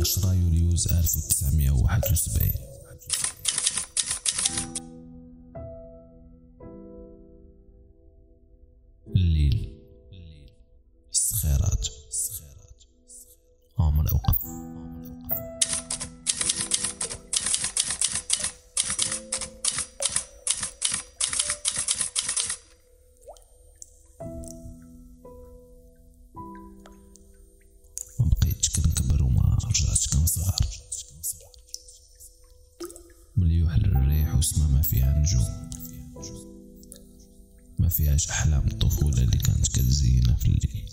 10 يوليوز 1971. الليل، الصخيرات، عمر أوقف. ما بقيتش كنكبر وما رجعتش كنصغر، مليوح للريح وسما ما فيها نجوم، ما فيهاش أحلام الطفولة اللي كانت كتزينها في الليل.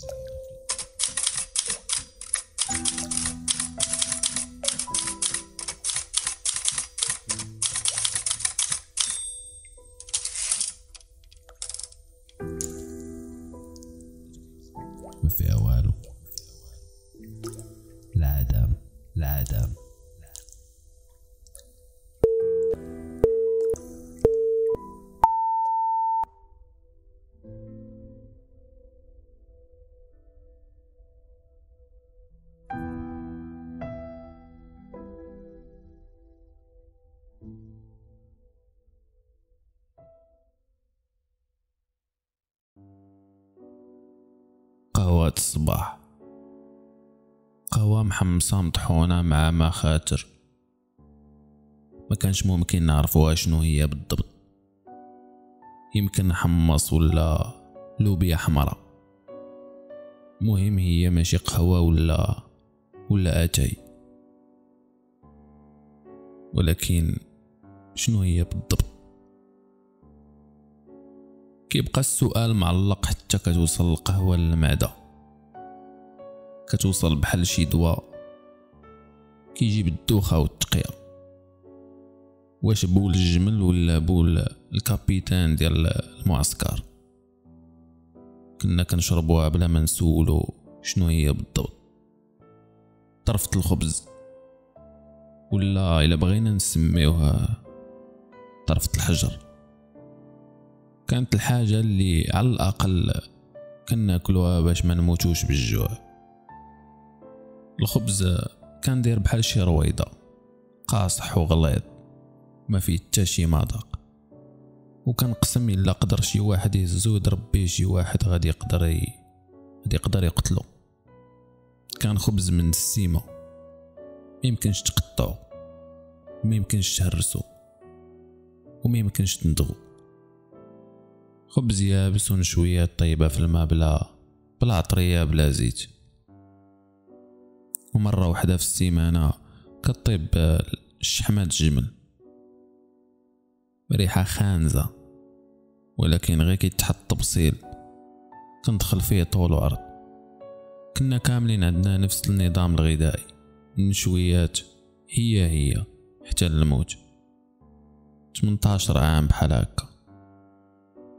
ما فيها والو، العدم. قهوة الصباح، قهوة محمصة مطحونة مع ما خاطر، ما كانش ممكن نعرفوها شنو هي بالضبط. يمكن حمص ولا لوبيا حمراء، مهم هي ماشي قهوة ولا اتاي. ولكن شنو هي بالضبط؟ كيبقى السؤال معلق حتى كتوصل القهوة للمعدة، كتوصل بحال شي دواء كيجيب الدوخة والتقية. واش بول الجمل ولا بول الكابيتان ديال المعسكر؟ كنا كنشربوها بلا ما نسولو شنو هي بالضبط. طرفة الخبز، ولا الا بغينا نسميوها طرفة الحجر. كانت الحاجة اللي على الأقل كناكلوها باش ما نموتوش بالجوع. الخبز كان داير بحال شي رويضة، قاصح وغليظ ما فيه حتى شي مذاق، وكنقسم الا قدر شي واحد يهزو يضرب بيه شي واحد غادي يقدر يقتلو. كان خبز من السيمة، ميمكنش تقطعو، ميمكنش تهرسو، وميمكنش تندغو. خبز يابس ونشويات طيبة في الماء بلا عطرية بلا زيت. ومرة واحدة في السيمانة كطيب شحمات الجمل، ريحة خانزة، ولكن غير كيتحط تبصيل كندخل فيه طول وعرض. كنا كاملين عندنا نفس النظام الغذائي، النشويات هي حتى الموت. 18 عام بحال هكا،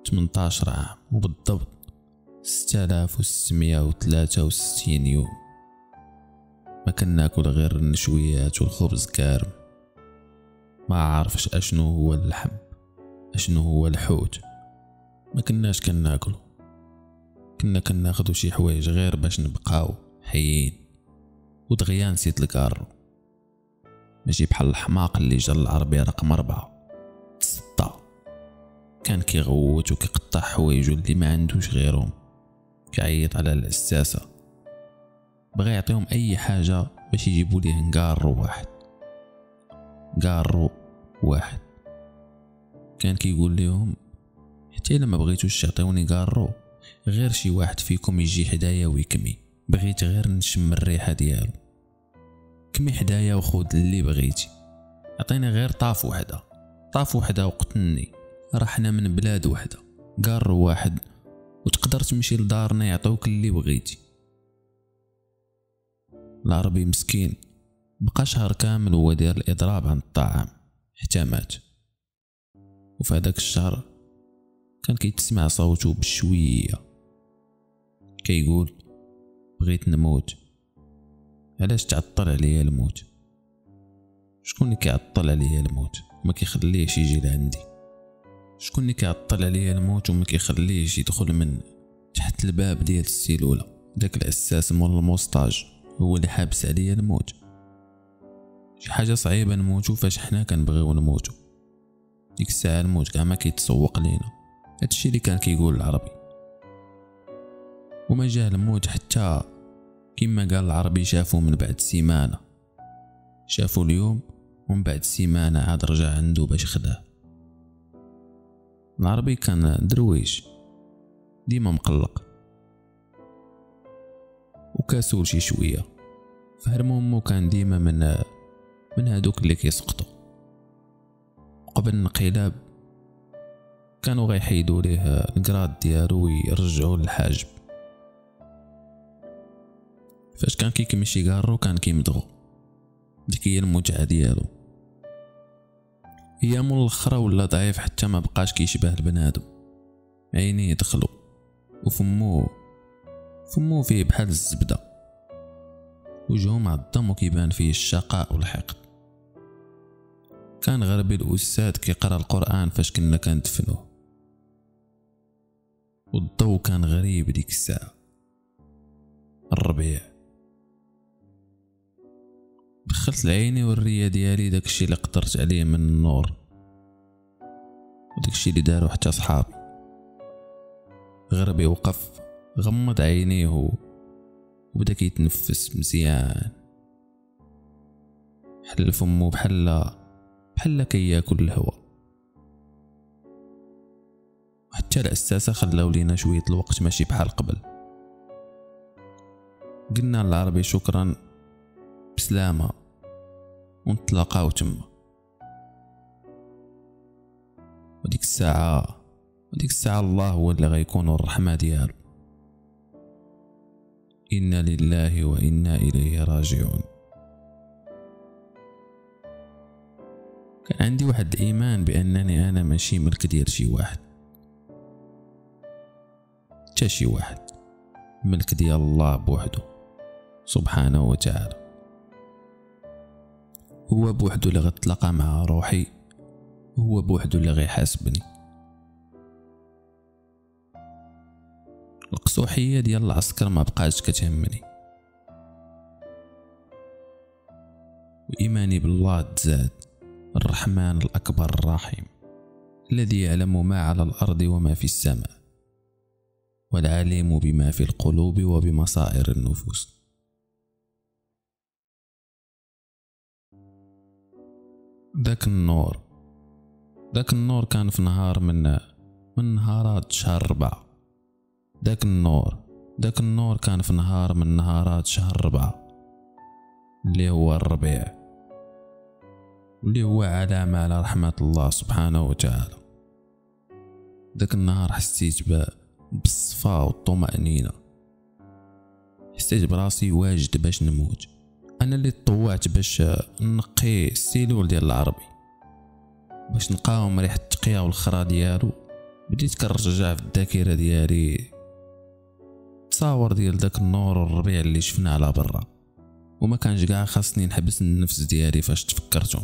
18 عام وبالضبط 6663 يوم ما كناكل غير النشويات والخبز كارم. ما عارفش اشنو هو اللحم، اشنو هو الحوت، ما كناش كناكلو. كنا كناخدو شي حوايج غير باش نبقاو حيين. ودغيا نسيت الكارو، ماشي بحال الحماق اللي جا العربية رقم 4 تصدى، كان كيغوت وكيقطع حوايجو اللي ما عندوش غيرهم، كيعيط على الأساسة، بغا يعطيهم اي حاجة باش يجيبوا ليه نقارو واحد. كان كيقول لهم حتى الا ما بغيتوش تعطيوني قارو، غير شي واحد فيكم يجي حدايا ويكمي، بغيت غير نشم الريحة ديالو. كمي حدايا وخود اللي بغيتي، عطيني غير طاف وحدة وقتلني. راه حنا من بلاد وحدة، قارو واحد وتقدر تمشي لدارنا يعطوك اللي بغيتي. العربي مسكين بقى شهر كامل وهو داير الإضراب عن الطعام حتى مات. وفي هذاك الشهر كان كيتسمع صوته بشوية كيقول بغيت نموت، علاش تعطل عليا الموت؟ شكون اللي كيعطل عليا الموت وما كيخليهش يجي لعندي؟ شكون اللي كيعطل عليا الموت وما كيخليهش يدخل من تحت الباب ديال السيلولة؟ داك العساس مول الموستاج هو اللي حابس عليا الموت. شي حاجة صعيبة نموتو فاش حنا كنبغيو نموتو. ديك الساعة الموت كاع ما كيتسوق لينا. هادشي اللي كان كيقول العربي. وما جاه الموت حتى كما قال العربي شافو من بعد سيمانة. شافو اليوم ومن بعد سيمانة عاد رجع عنده باش خداه. العربي كان درويش ديما مقلق وكاسول شي شوية. فهرمومو كان ديما من هادوك اللي كيسقطوا. قبل الانقلاب كانوا غيحيدوا ليه الكراد ديالو ويرجعوا للحاجب. فاش كان كيمشي كارو كان كيمدغو. ديك هي المتعة ديالو. ايامو الاخرى ولا ضعيف حتى ما بقاش كيشبه البنادم. عينيه دخلو وفمو فيه بحال الزبدة. وجهو معظم وكيبان فيه الشقاء والحقد. كان غربي الأستاذ كيقرا القرآن فاش كنا كندفنوه. والضو كان غريب ديك الساعة. الربيع. دخلت العيني والرية ديالي داكشي اللي قدرت عليه من النور وداكشي اللي دارو حتى صحابي. غربي وقف غمض عينيه وبدا كيتنفس مزيان. حل فمو بحال كياكل الهواء. حتى العساسة خلاو لينا شوية الوقت ماشي بحال قبل. قلنا للعربي شكرا بسلامة ونتلاقاو تما. وديك الساعة الله هو اللي غيكون الرحمة ديالو. إنا لله وإنا إليه راجعون. كان عندي واحد الإيمان بأنني أنا ماشي ملك ديال شي واحد، حتى شي واحد، ملك ديال الله بوحده سبحانه وتعالى. هو بوحدو اللي غتلاقى مع روحي، هو بوحدو اللي غيحاسبني. القسوحية ديال العسكر ما بقاش كتهمني، وإيماني بالله تزاد. الرحمن الأكبر الرحيم الذي يعلم ما على الأرض وما في السماء، والعليم بما في القلوب وبمصائر النفوس. ذاك النور كان في نهار من نهارات شهر 4. ذاك النور كان في نهار من نهارات شهر 4 اللي هو الربيع، واللي هو علامة على رحمة الله سبحانه وتعالى. ذاك النهار حسيت بالصفاء والطمأنينة. حسيت براسي واجد باش نموت. انا اللي تطوعت باش نقي السيلول ديال العربي باش نقاوم ريحة التقية والخرا ديالو. بديت كنرجع في الذاكرة ديالي تصاور ديال داك النور والربيع اللي شفنا على برا، وما كانش كاع خاصني نحبس النفس ديالي فاش تفكرتهم.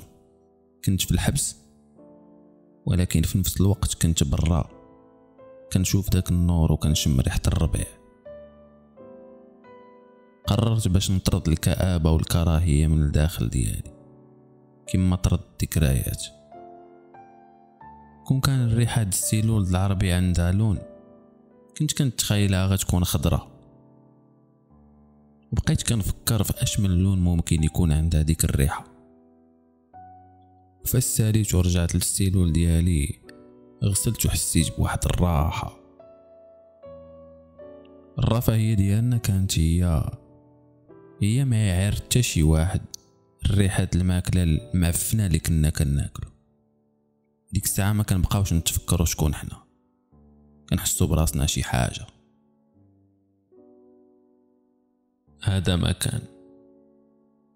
كنت في الحبس ولكن في نفس الوقت كنت برا كنشوف داك النور وكنشم ريحة الربيع. قررت باش نطرد الكآبة والكراهية من الداخل ديالي كما طرد الذكريات. كون كان الريحة د السيلول العربي عندها لون كنت كنتخيلها غتكون خضرة، وبقيت كنفكر في اشمل لون ممكن يكون عندها ديك الريحة. فاش ساليت ورجعت للسيلول ديالي غسلت وحسيت بواحد الراحة. الرفاهية ديالنا كانت هي ما يعير حتى شي واحد الريحة الماكلة المعفنة اللي كنا كناكلو. ديك الساعة ما كنبقاوش نتفكروا شكون حنا، كنحسوا براسنا شي حاجة. هذا ما كان.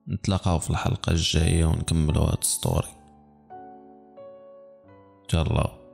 نتلاقاو في الحلقة الجاية ونكملوا هاد الستوري. تهلاو.